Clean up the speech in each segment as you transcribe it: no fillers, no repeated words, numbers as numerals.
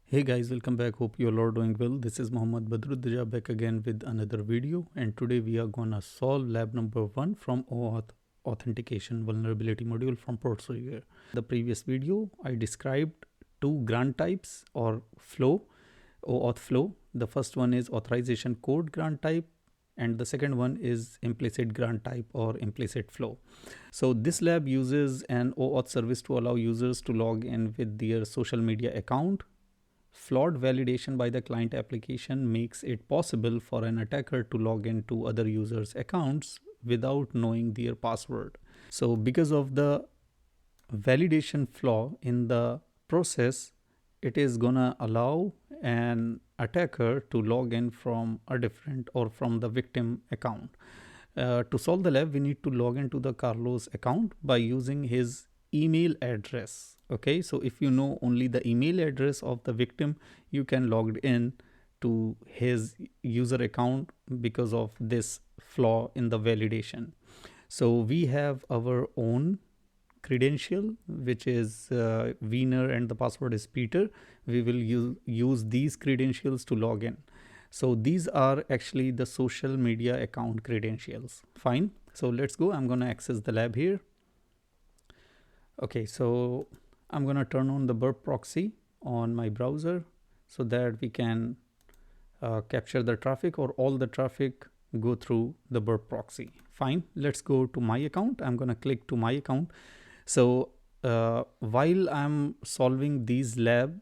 Hey guys, welcome back. Hope you're all doing well. This is Mohammad Badruddin back again with another video, and today we are gonna solve lab number 1 from OAuth Authentication vulnerability module from Proxy. The previous video I described two grant types or flow, OAuth flow. The first one is authorization code grant type, and the second one is implicit grant type or implicit flow. So this lab uses an OAuth service to allow users to log in with their social media account. Flawed validation by the client application makes it possible for an attacker to log into other users' accounts without knowing their password. So because of the validation flaw in the process, it is gonna allow an attacker to log in from a different or from the victim account. To solve the lab, we need to log into the Carlos account by using his email address. Okay, so if you know only the email address of the victim, you can log in to his user account because of this flaw in the validation. So we have our own credential, which is Wiener, and the password is Peter. We will use these credentials to log in. So these are actually the social media account credentials. Fine. So let's go. I'm going to access the lab here. Okay, so I'm going to turn on the Burp proxy on my browser so that we can capture the traffic, or all the traffic go through the Burp proxy. Fine. Let's go to my account. I'm going to click to my account. So while I'm solving these lab,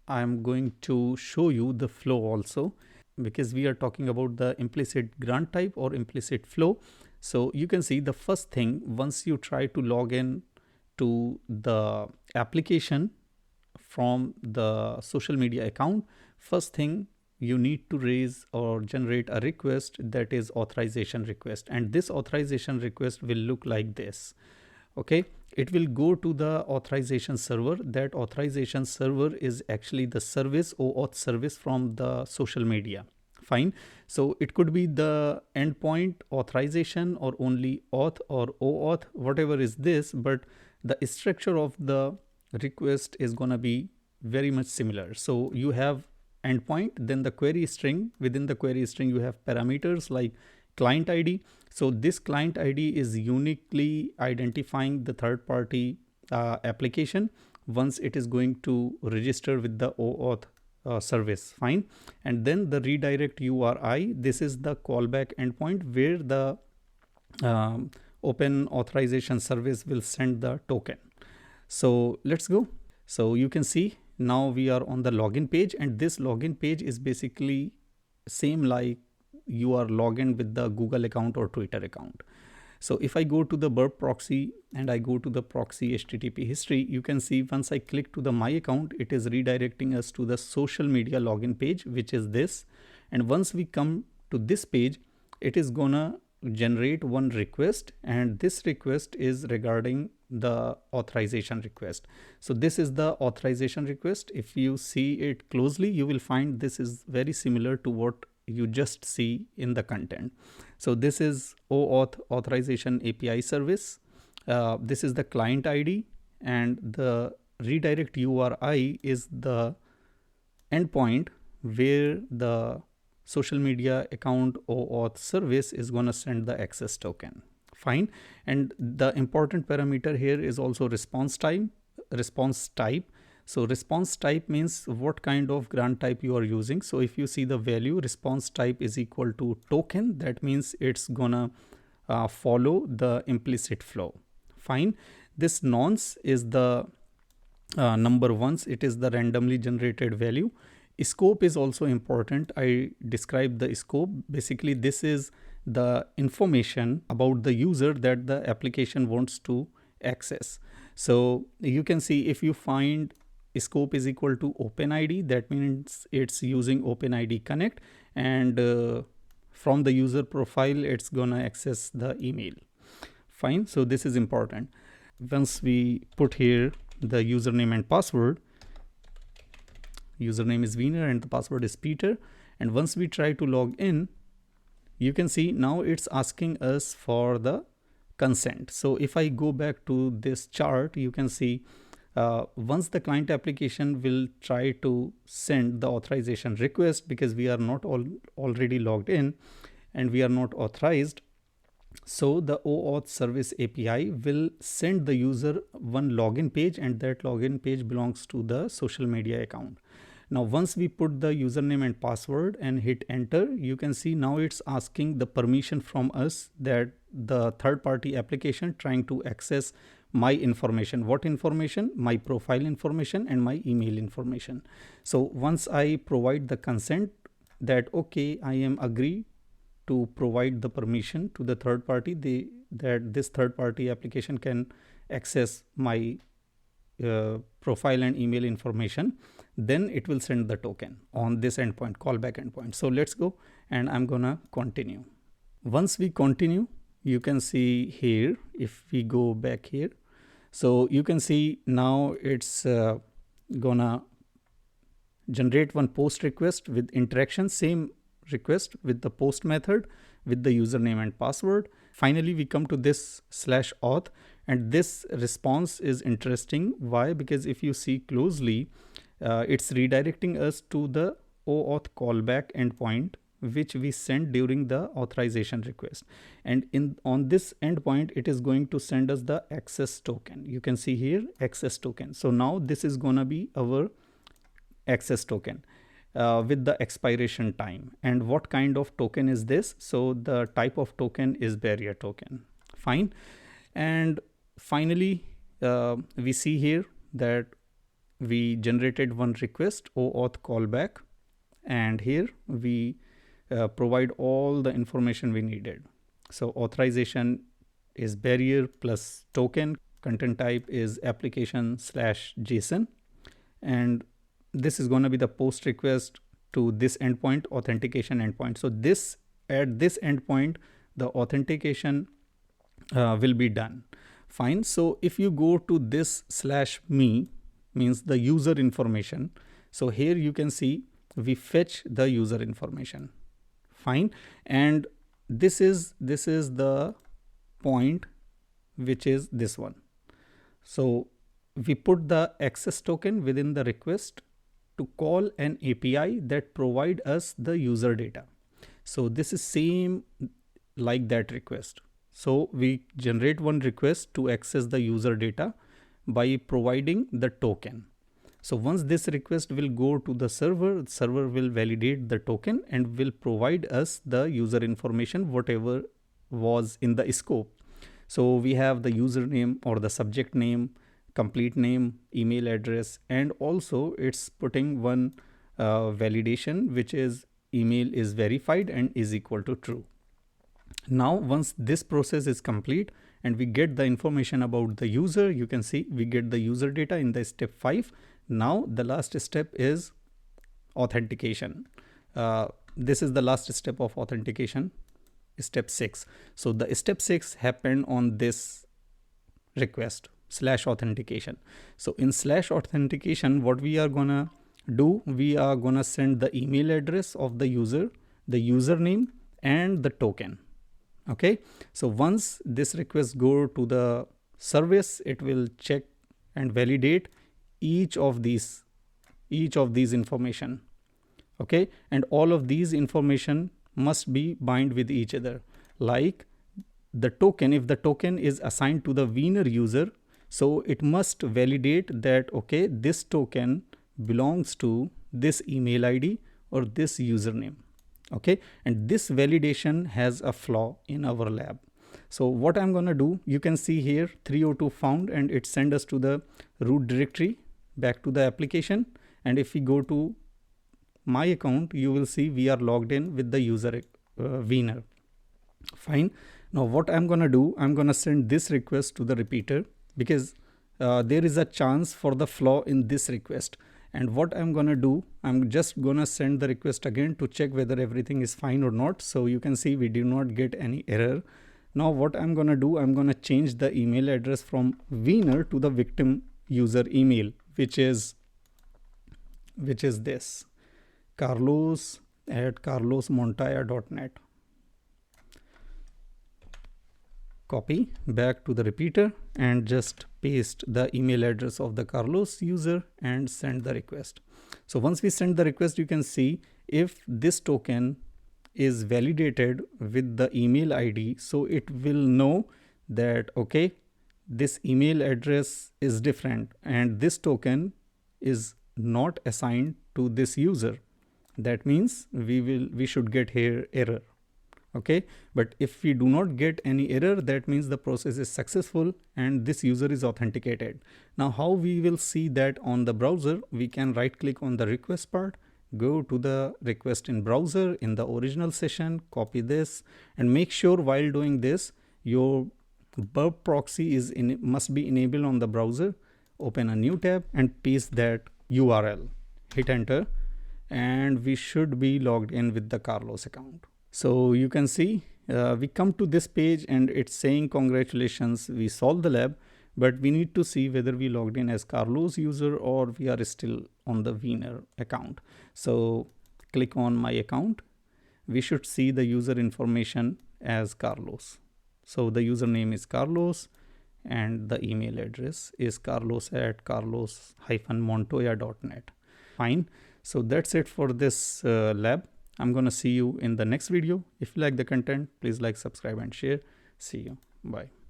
I'm going to show you the flow also, because we are talking about the implicit grant type or implicit flow. So you can see the first thing, once you try to log in to the application from the social media account, first thing you need to raise or generate a request, that is authorization request, and this authorization request will look like this. Okay, it will go to the authorization server. That authorization server is actually the service, OAuth service from the social media. Fine. So it could be the endpoint authorization or only auth or OAuth, whatever is this, but the structure of the request is going to be very much similar. So you have endpoint, then the query string. Within the query string, you have parameters like client ID. So this client ID is uniquely identifying the third party application once it is going to register with the OAuth service. Fine. And then the redirect URI, this is the callback endpoint where the open authorization service will send the token. So let's go. So you can see now we are on the login page, and this login page is basically same like you are logged in with the Google account or Twitter account. So if I go to the Burp proxy and I go to the proxy HTTP history, you can see once I click to the my account, it is redirecting us to the social media login page, which is this. And once we come to this page, it is gonna generate one request, and this request is regarding the authorization request. So this is the authorization request. If you see it closely, you will find this is very similar to what you just see in the content. So this is OAuth authorization API service. This is the client ID, and the redirect URI is the endpoint where the social media account OAuth service is going to send the access token. Fine. And the important parameter here is also response type. So response type means what kind of grant type you are using. So if you see the value response type is equal to token, that means it's gonna follow the implicit flow. Fine. This nonce is the number ones. It is the randomly generated value. Scope is also important. I described the scope. Basically, this is the information about the user that the application wants to access. So you can see if you find scope is equal to OpenID, that means it's using OpenID Connect, and from the user profile, it's gonna access the email. Fine. So this is important. Once we put here the username and password, username is Wiener and the password is Peter. And once we try to log in, you can see now it's asking us for the consent. So if I go back to this chart, you can see once the client application will try to send the authorization request, because we are not already logged in and we are not authorized, so the OAuth service API will send the user one login page, and that login page belongs to the social media account. Now, once we put the username and password and hit enter, you can see now it's asking the permission from us, that the third party application trying to access my information. What information? My profile information and my email information. So once I provide the consent that okay, I am agree to provide the permission to the third party, that this third party application can access my profile and email information, then it will send the token on this endpoint, callback endpoint. So let's go, and I'm gonna continue. Once we continue, you can see here, if we go back here, so you can see now it's gonna generate one post request with interaction, same request with the post method with the username and password. Finally, we come to this /auth, and this response is interesting. Why? Because if you see closely, it's redirecting us to the OAuth callback endpoint, which we sent during the authorization request. And on this endpoint, it is going to send us the access token. You can see here access token. So now this is gonna be our access token with the expiration time. And what kind of token is this? So the type of token is barrier token. Fine. And finally, we see here that we generated one request, OAuth callback, and here we provide all the information we needed. So authorization is barrier plus token, content type is application/JSON, and this is going to be the post request to this endpoint, authentication endpoint. So this, at this endpoint, the authentication will be done. Fine. So if you go to this /me, means the user information. So here you can see we fetch the user information. Fine. And this is the point, which is this one. So we put the access token within the request to call an API that provide us the user data. So this is same like that request. So we generate one request to access the user data by providing the token. So once this request will go to the server will validate the token and will provide us the user information, whatever was in the scope. So we have the username or the subject name, complete name, email address, and also it's putting one validation, which is email is verified and is equal to true. Now, once this process is complete and we get the information about the user, you can see we get the user data in the step 5. Now the last step is authentication. This is the last step of authentication, step 6. So the step 6 happened on this request /authentication. So in /authentication, what we are gonna do, we are gonna send the email address of the user, the username, and the token. Okay. So once this request go to the service, it will check and validate each of these information. Okay. And all of these information must be bind with each other. Like the token, if the token is assigned to the winner user, so it must validate that, okay, this token belongs to this email ID or this username. Okay. And this validation has a flaw in our lab. So what I'm going to do, you can see here 302 found, and it sends us to the root directory back to the application. And if we go to my account, you will see we are logged in with the user winner. Fine. Now what I'm going to do, I'm going to send this request to the repeater, because there is a chance for the flaw in this request. And what I'm going to do, I'm just going to send the request again to check whether everything is fine or not. So you can see we do not get any error. Now what I'm going to do, I'm going to change the email address from winner to the victim user email, which is this carlos@carlosmontaya.net. copy back to the repeater and just paste the email address of the Carlos user and send the request. So once we send the request, you can see if this token is validated with the email ID, so it will know that, okay, this email address is different and this token is not assigned to this user. That means we should get here error. Okay, but if we do not get any error, that means the process is successful and this user is authenticated. Now how we will see that on the browser? We can right click on the request part, go to the request in browser in the original session, copy this, and make sure while doing this your Burp proxy must be enabled on the browser. Open a new tab and paste that URL, hit enter, and we should be logged in with the Carlos account. So you can see we come to this page and it's saying congratulations, we solved the lab, but we need to see whether we logged in as Carlos user or we are still on the Wiener account. So click on my account. We should see the user information as Carlos. So the username is Carlos and the email address is carlos@carlos-montoya.net. Fine. So that's it for this lab. I'm going to see you in the next video. If you like the content, please like, subscribe, and share. See you. Bye.